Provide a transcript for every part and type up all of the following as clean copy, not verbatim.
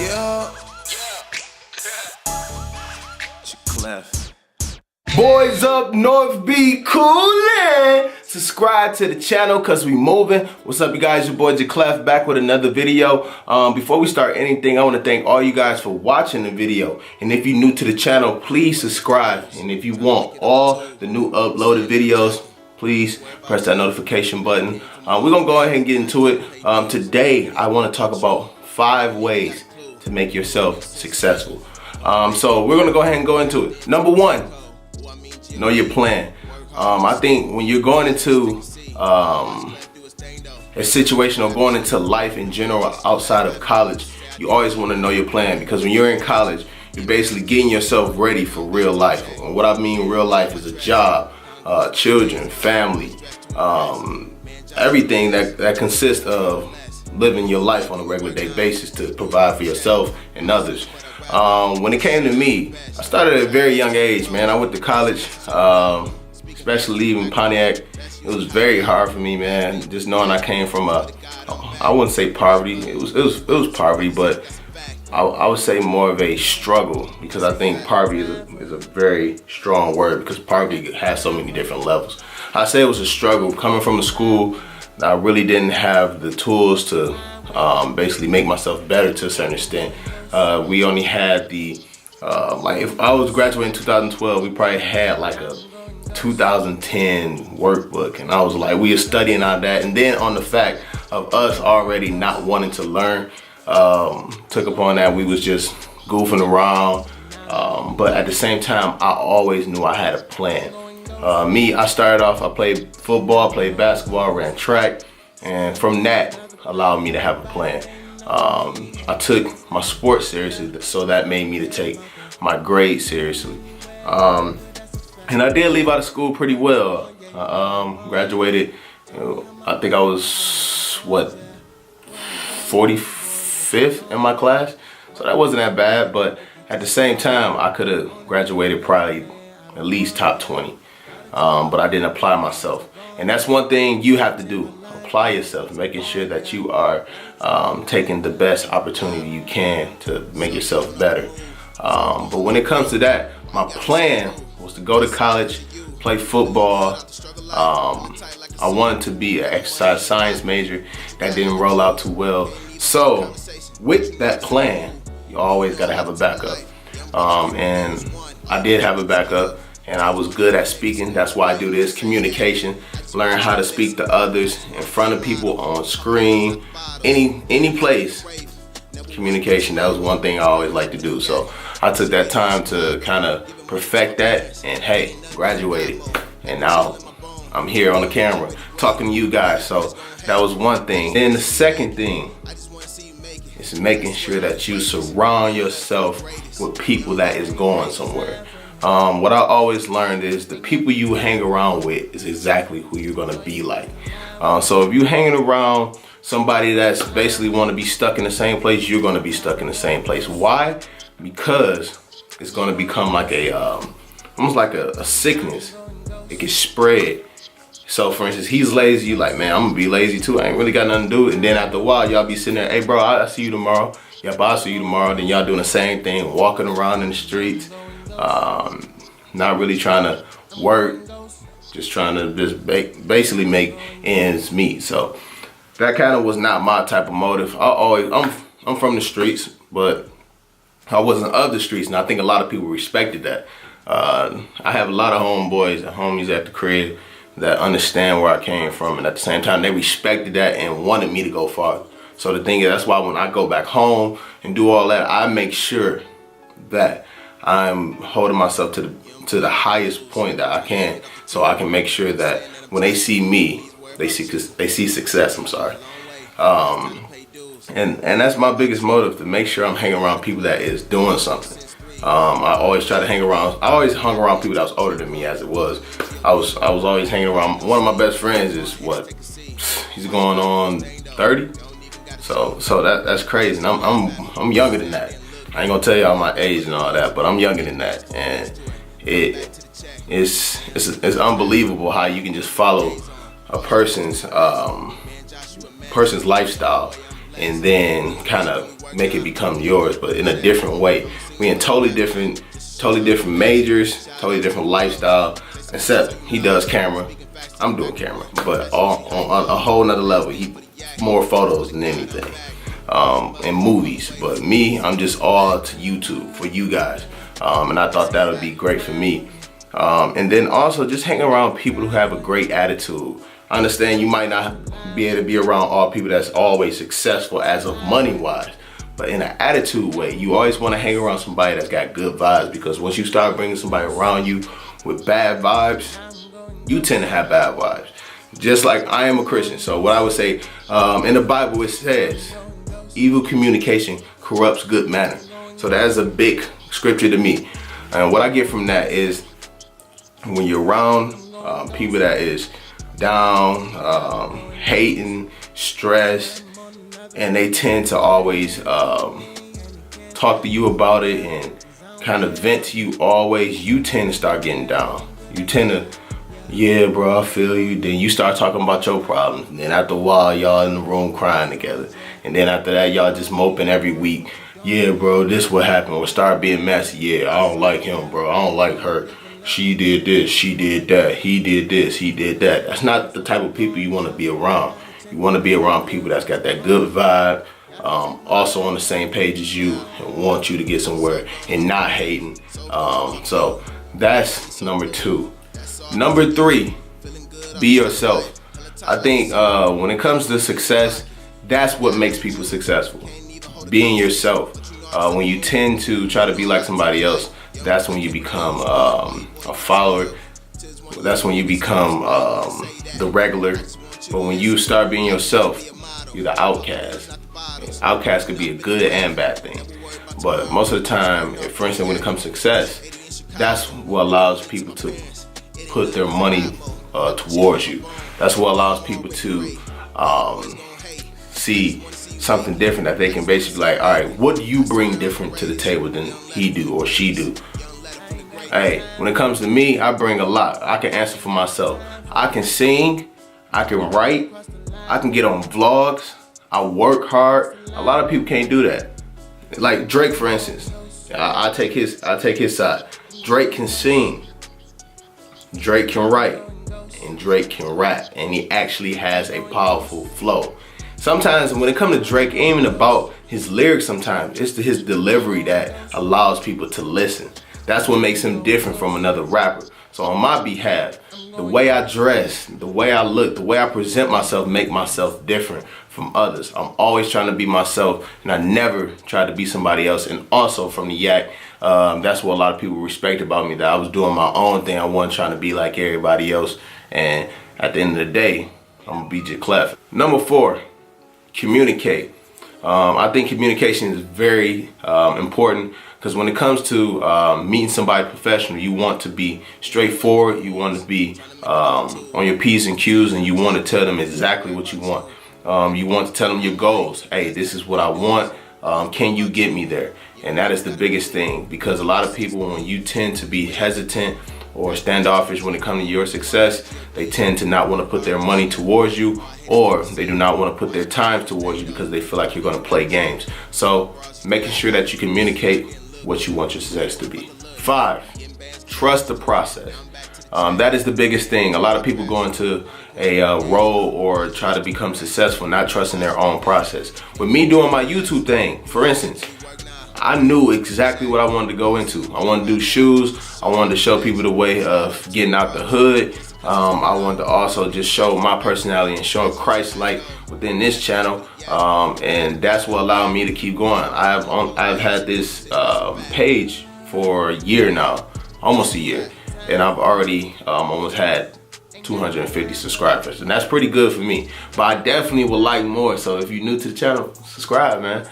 Yeah. Clef. Boys up north be coolin'. Subscribe to the channel cause we moving. What's up you guys, your boy Clef back with another video. Before we start anything, I want to thank all you guys for watching the video. And if you're new to the channel, please subscribe. And if you want all the new uploaded videos, please press that notification button. We're gonna go ahead and get into it. Today I want to talk about 5 ways to make yourself successful. So we're gonna go ahead and go into it. Number 1, know your plan. I think when you're going into a situation or going into life in general outside of college, you always want to know your plan, because when you're in college, you're basically getting yourself ready for real life. And what I mean real life is a job, children, family, everything that consists of living your life on a regular day basis to provide for yourself and others. When it came to me, I started at a very young age, man. I went to college, especially leaving Pontiac. It was very hard for me, man. Just knowing I came from I wouldn't say poverty. It was poverty, but I would say more of a struggle, because I think poverty is a very strong word, because poverty has so many different levels. I say it was a struggle coming from a school that I really didn't have the tools to basically make myself better to a certain extent. We only had the, like if I was graduating in 2012, we probably had like a 2010 workbook, and I was like, we were studying out that, and then on the fact of us already not wanting to learn, took upon that we was just goofing around, but at the same time, I always knew I had a plan. I started off, I played football, played basketball, ran track, and from that allowed me to have a plan. I took my sports seriously, so that made me to take my grades seriously. And I did leave out of school pretty well. Graduated, I think I was, 45th in my class? So that wasn't that bad, but at the same time, I could have graduated probably at least top 20. But I didn't apply myself. And that's one thing you have to do. Apply yourself, making sure that you are taking the best opportunity you can to make yourself better. But when it comes to that, my plan was to go to college, play football. I wanted to be an exercise science major. That didn't roll out too well. So with that plan, you always got to have a backup. And I did have a backup, and I was good at speaking. That's why I do this, communication. Learn how to speak to others in front of people, on screen, any place. Communication, that was one thing I always like to do. So I took that time to kind of perfect that, and hey, graduated. And now I'm here on the camera talking to you guys. So that was one thing. Then the second thing is making sure that you surround yourself with people that is going somewhere. What I always learned is the people you hang around with is exactly who you're gonna be like. So if you're hanging around somebody that's basically want to be stuck in the same place, you're gonna be stuck in the same place. Why? Because it's gonna become like a, almost like a sickness. It can spread. So for instance, he's lazy, you like, man, I'm gonna be lazy too. I ain't really got nothing to do. And then after a while, y'all be sitting there, hey bro, I'll see you tomorrow. Yeah, but I'll see you tomorrow. Then y'all doing the same thing, walking around in the streets. Not really trying to work, just trying to basically make ends meet. So that kind of was not my type of motive. I'm from the streets, but I wasn't of the streets, and I think a lot of people respected that. I have a lot of homeboys and homies at the crib that understand where I came from, and at the same time, they respected that and wanted me to go far. So the thing is, that's why when I go back home and do all that, I make sure that I'm holding myself to the highest point that I can, so I can make sure that when they see me, they see success. I'm sorry, and that's my biggest motive, to make sure I'm hanging around people that is doing something. I always try to hang around. I always hung around people that was older than me. As it was, I was always hanging around. One of my best friends is he's going on 30. So that's crazy. And I'm younger than that. I ain't gonna tell y'all my age and all that, but I'm younger than that, and it's unbelievable how you can just follow a person's lifestyle and then kind of make it become yours, but in a different way. We in totally different majors, totally different lifestyle. Except he does camera, I'm doing camera, but on a whole nother level. He more photos than anything, and movies. But me, I'm just all to YouTube for you guys, and I thought that would be great for me. And then also just hang around people who have a great attitude. I understand you might not be able to be around all people that's always successful as of money wise, but in an attitude way, you always want to hang around somebody that's got good vibes, because once you start bringing somebody around you with bad vibes, you tend to have bad vibes. Just like I am a Christian, so what I would say, in the Bible it says, evil communication corrupts good manner. So that is a big scripture to me. And what I get from that is, when you're around people that is down, hating, stressed, and they tend to always talk to you about it and kind of vent to you always, you tend to start getting down. You tend to, yeah, bro, I feel you. Then you start talking about your problems. And then after a while, y'all in the room crying together. And then after that, y'all just moping every week. Yeah, bro, this what happened. Or start being messy. Yeah, I don't like him, bro. I don't like her. She did this, she did that, he did this, he did that. That's not the type of people you want to be around. You want to be around people that's got that good vibe, also on the same page as you, and want you to get somewhere and not hating. So that's number 2. Number 3, be yourself. I think when it comes to success, that's what makes people successful. Being yourself. When you tend to try to be like somebody else, that's when you become a follower. That's when you become the regular. But when you start being yourself, you're the outcast. Outcast could be a good and bad thing. But most of the time, for instance, when it comes to success, that's what allows people to put their money towards you. That's what allows people to see something different, that they can basically like, all right, what do you bring different to the table than he do or she do? Hey, when it comes to me, I bring a lot. I can answer for myself. I can sing, I can write, I can get on vlogs, I work hard. A lot of people can't do that. Like Drake, for instance, I take his side. Drake can sing, Drake can write, and Drake can rap, and he actually has a powerful flow. Sometimes when it comes to Drake, it ain't even about his lyrics sometimes. It's his delivery that allows people to listen. That's what makes him different from another rapper. So on my behalf, the way I dress, the way I look, the way I present myself, make myself different from others. I'm always trying to be myself, and I never try to be somebody else. And also from the Yak, that's what a lot of people respect about me, that I was doing my own thing. I wasn't trying to be like everybody else. And at the end of the day, I'm gonna be J Clef. Number 4. Communicate. I think communication is very important, because when it comes to meeting somebody professional, you want to be straightforward, you want to be on your P's and Q's, and you want to tell them exactly what you want. You want to tell them your goals. Hey, this is what I want. Can you get me there? And that is the biggest thing, because a lot of people, when you tend to be hesitant or standoffish when it comes to your success, they tend to not want to put their money towards you, or they do not want to put their time towards you because they feel like you're going to play games. So making sure that you communicate what you want your success to be. 5, trust the process. That is the biggest thing. A lot of people go into a role or try to become successful not trusting their own process. With me doing my YouTube thing, for instance, I knew exactly what I wanted to go into. I wanted to do shoes. I wanted to show people the way of getting out the hood. I wanted to also just show my personality and show Christ-like within this channel. And that's what allowed me to keep going. I've had this page for a year now, almost a year. And I've already almost had 250 subscribers, and that's pretty good for me. But I definitely would like more. So if you're new to the channel, subscribe, man.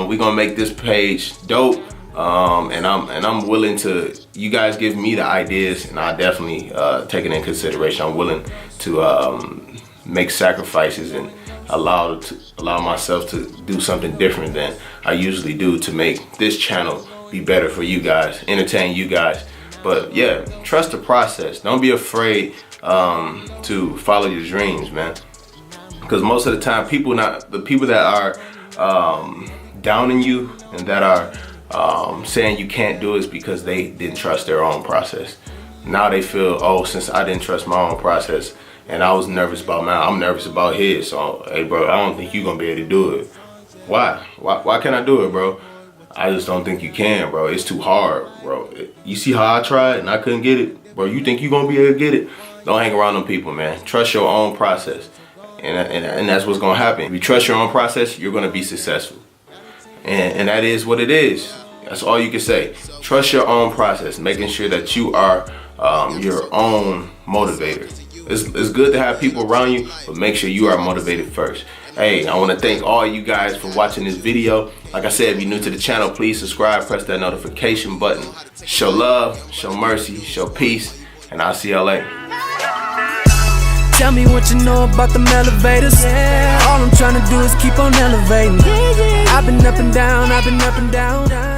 We're gonna make this page dope, and I'm willing to. You guys give me the ideas, and I definitely take it in consideration. I'm willing to make sacrifices and allow myself to do something different than I usually do to make this channel be better for you guys, entertain you guys. But yeah, trust the process. Don't be afraid to follow your dreams, man. Because most of the time, the people that are downing you and that are saying you can't do it is because they didn't trust their own process. Now they feel, oh, since I didn't trust my own process and I was nervous about mine, I'm nervous about his. So, hey, bro, I don't think you're gonna be able to do it. Why? Why can't I do it, bro? I just don't think you can, bro. It's too hard, bro. You see how I tried and I couldn't get it? Bro, you think you gonna be able to get it? Don't hang around them people, man. Trust your own process. And that's what's gonna happen. If you trust your own process, you're gonna be successful. And that is what it is. That's all you can say. Trust your own process, making sure that you are your own motivator. It's good to have people around you, but make sure you are motivated first. Hey, I want to thank all you guys for watching this video. Like I said, if you're new to the channel, please subscribe, press that notification button. Show love, show mercy, show peace, and I'll see y'all later. Tell me what you know about them elevators. All I'm trying to do is keep on elevating. I've been up and down, I've been up and down.